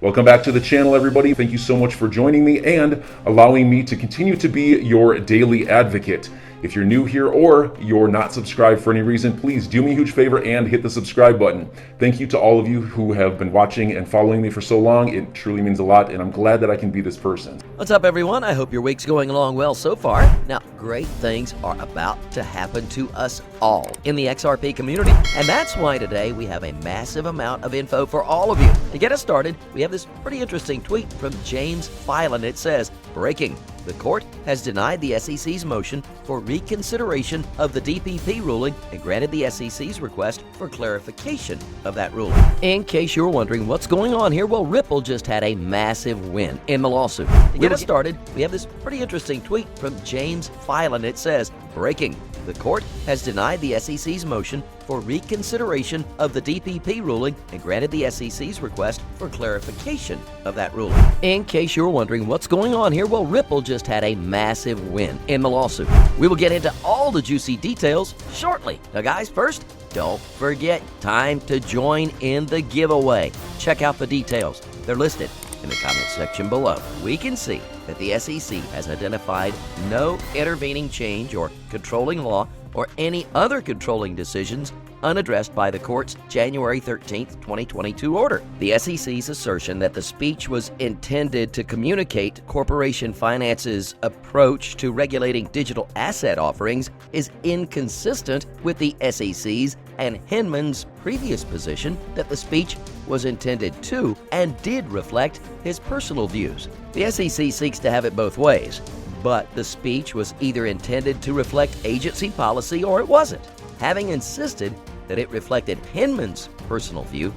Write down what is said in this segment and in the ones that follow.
Welcome back to the channel, everybody. Thank you so much for joining me and allowing me to continue to be your daily advocate. If you're new here or you're not subscribed for any reason, please do me a huge favor and hit the subscribe button. Thank you to all of you who have been watching and following me for so long. It truly means a lot, and I'm glad that I can be this person. What's up, everyone? I hope your week's going along well so far. Now, great things are about to happen to us all in the XRP community, and that's why today we have a massive amount of info for all of you. To get us started, we have this pretty interesting tweet from James Filan. It says, "Breaking. The court has denied the SEC's motion for reconsideration of the DPP ruling and granted the SEC's request for clarification of that ruling." In case you're wondering what's going on here, well, Ripple just had a massive win in the lawsuit. To get us started, we have this pretty interesting tweet from James Filan. It says, "Breaking. The court has denied the SEC's motion for reconsideration of the DPP ruling and granted the SEC's request for clarification of that ruling." In case you're wondering what's going on here, well, Ripple just had a massive win in the lawsuit. We will get into all the juicy details shortly. Now, guys, first, don't forget, time to join in the giveaway. Check out the details. They're listed in the comment section below. We can see that the SEC has identified no intervening change or controlling law or any other controlling decisions unaddressed by the court's January 13th, 2022 order. The SEC's assertion that the speech was intended to communicate corporation finance's approach to regulating digital asset offerings is inconsistent with the SEC's and Hinman's previous position that the speech was intended to and did reflect his personal views. The SEC seeks to have it both ways, but the speech was either intended to reflect agency policy or it wasn't. Having insisted that it reflected Hinman's personal view,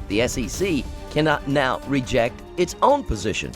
the SEC cannot now reject its own position.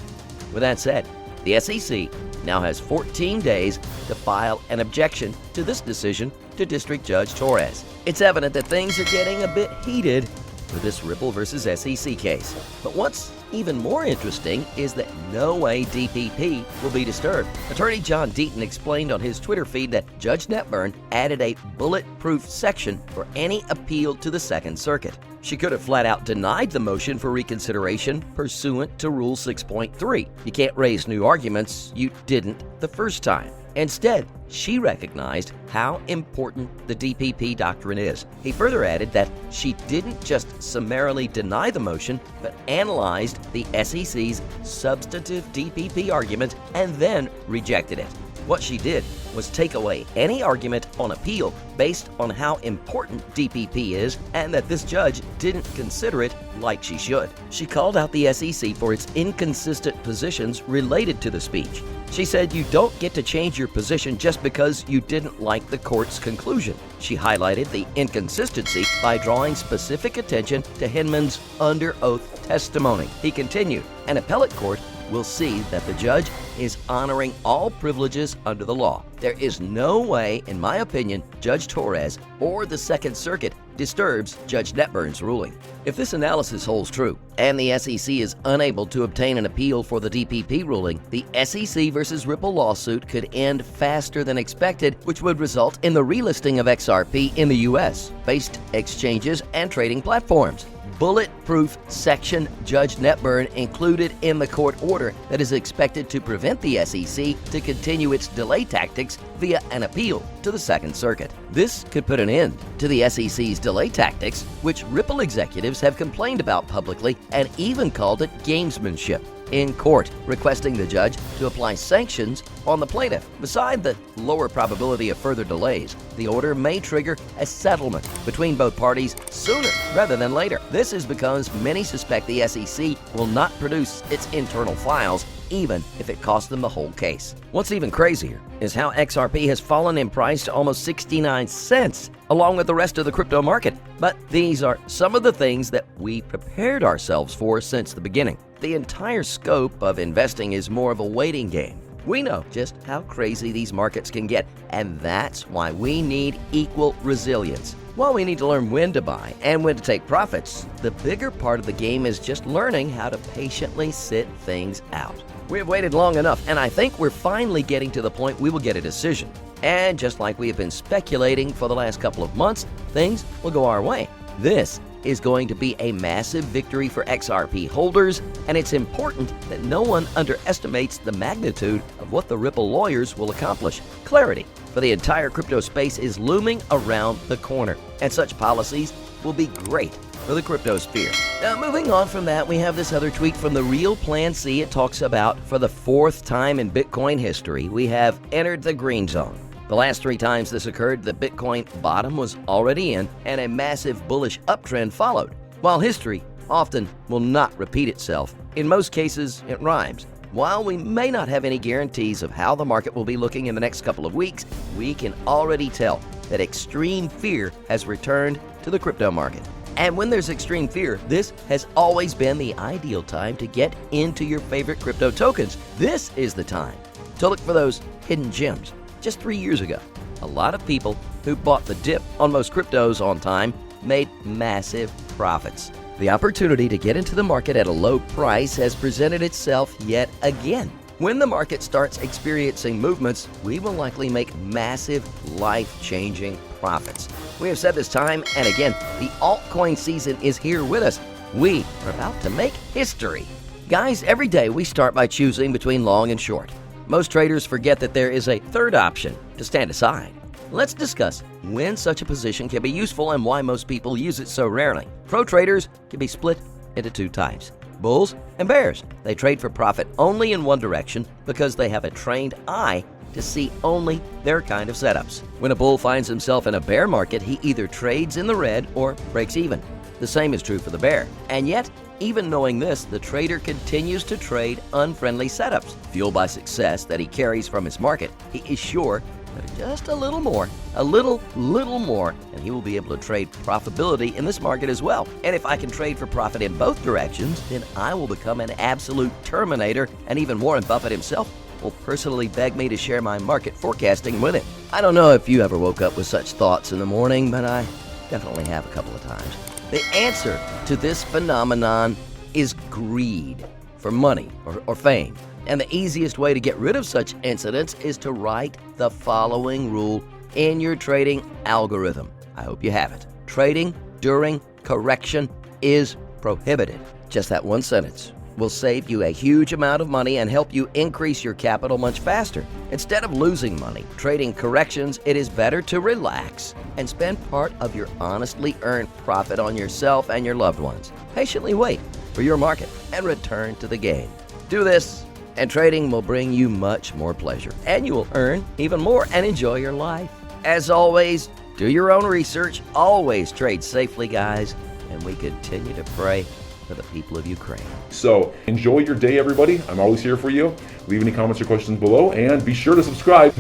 With that said, the SEC now has 14 days to file an objection to this decision to District Judge Torres. It's evident that things are getting a bit heated with this Ripple versus SEC case. But what's even more interesting is that no way DPP will be disturbed. Attorney John Deaton explained on his Twitter feed that Judge Netburn added a bulletproof section for any appeal to the Second Circuit. She could have flat out denied the motion for reconsideration pursuant to Rule 6.3. You can't raise new arguments you didn't the first time. Instead, she recognized how important the DPP doctrine is. He further added that she didn't just summarily deny the motion, but analyzed the SEC's substantive DPP argument and then rejected it. What she did was take away any argument on appeal based on how important DPP is and that this judge didn't consider it like she should. She called out the SEC for its inconsistent positions related to the speech. She said you don't get to change your position just because you didn't like the court's conclusion. She highlighted the inconsistency by drawing specific attention to Hinman's under oath testimony. He continued, an appellate court will see that the judge is honoring all privileges under the law. There is no way, in my opinion, Judge Torres or the Second Circuit disturbs Judge Netburn's ruling. If this analysis holds true, and the SEC is unable to obtain an appeal for the DPP ruling, the SEC versus Ripple lawsuit could end faster than expected, which would result in the relisting of XRP in the US-based exchanges and trading platforms. Bulletproof section Judge Netburn included in the court order that is expected to prevent the SEC to continue its delay tactics via an appeal to the Second Circuit. This could put an end to the SEC's delay tactics, which Ripple executives have complained about publicly and even called it gamesmanship in court, requesting the judge to apply sanctions on the plaintiff. Beside the lower probability of further delays, the order may trigger a settlement between both parties sooner rather than later. This is because many suspect the SEC will not produce its internal files, even if it costs them the whole case. What's even crazier is how XRP has fallen in price to almost 69 cents, along with the rest of the crypto market. But these are some of the things that we prepared ourselves for since the beginning. The entire scope of investing is more of a waiting game. We know just how crazy these markets can get, and that's why we need equal resilience. While we need to learn when to buy and when to take profits, the bigger part of the game is just learning how to patiently sit things out. We've waited long enough, and I think we're finally getting to the point we will get a decision. And just like we have been speculating for the last couple of months, things will go our way. This is going to be a massive victory for XRP holders, and it's important that no one underestimates the magnitude of what the Ripple lawyers will accomplish. Clarity for the entire crypto space is looming around the corner, and such policies will be great for the crypto sphere. Now, moving on from that, we have this other tweet from the Real Plan C. It talks about, for the 4th time in Bitcoin history, we have entered the green zone. The last 3 times this occurred, the Bitcoin bottom was already in and a massive bullish uptrend followed. While history often will not repeat itself, in most cases it rhymes. While we may not have any guarantees of how the market will be looking in the next couple of weeks, we can already tell that extreme fear has returned to the crypto market. And when there's extreme fear, this has always been the ideal time to get into your favorite crypto tokens. This is the time to look for those hidden gems. Just 3 years ago, a lot of people who bought the dip on most cryptos on time made massive profits. The opportunity to get into the market at a low price has presented itself yet again. When the market starts experiencing movements, we will likely make massive, life-changing profits. We have said this time and again, the altcoin season is here with us. We are about to make history. Guys, every day we start by choosing between long and short. Most traders forget that there is a third option, to stand aside. Let's discuss when such a position can be useful and why most people use it so rarely. Pro traders can be split into 2 types: bulls and bears. They trade for profit only in one direction because they have a trained eye to see only their kind of setups. When a bull finds himself in a bear market, he either trades in the red or breaks even. The same is true for the bear. And yet, even knowing this, the trader continues to trade unfriendly setups. Fueled by success that he carries from his market, he is sure that just a little more, and he will be able to trade profitability in this market as well. And if I can trade for profit in both directions, then I will become an absolute terminator, and even Warren Buffett himself will personally beg me to share my market forecasting with him. I don't know if you ever woke up with such thoughts in the morning, but I definitely have a couple of times. The answer to this phenomenon is greed for money or fame. And the easiest way to get rid of such incidents is to write the following rule in your trading algorithm. I hope you have it. Trading during correction is prohibited. Just that one sentence will save you a huge amount of money and help you increase your capital much faster. Instead of losing money trading corrections, it is better to relax and spend part of your honestly earned profit on yourself and your loved ones. Patiently wait for your market and return to the game. Do this, and trading will bring you much more pleasure, and you will earn even more and enjoy your life. As always, do your own research, always trade safely, guys, and we continue to pray for the people of Ukraine. So enjoy your day, everybody. I'm always here for you. Leave any comments or questions below, and be sure to subscribe.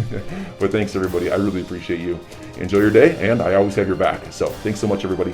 But thanks, everybody. I really appreciate you. Enjoy your day, and I always have your back. So thanks so much, everybody.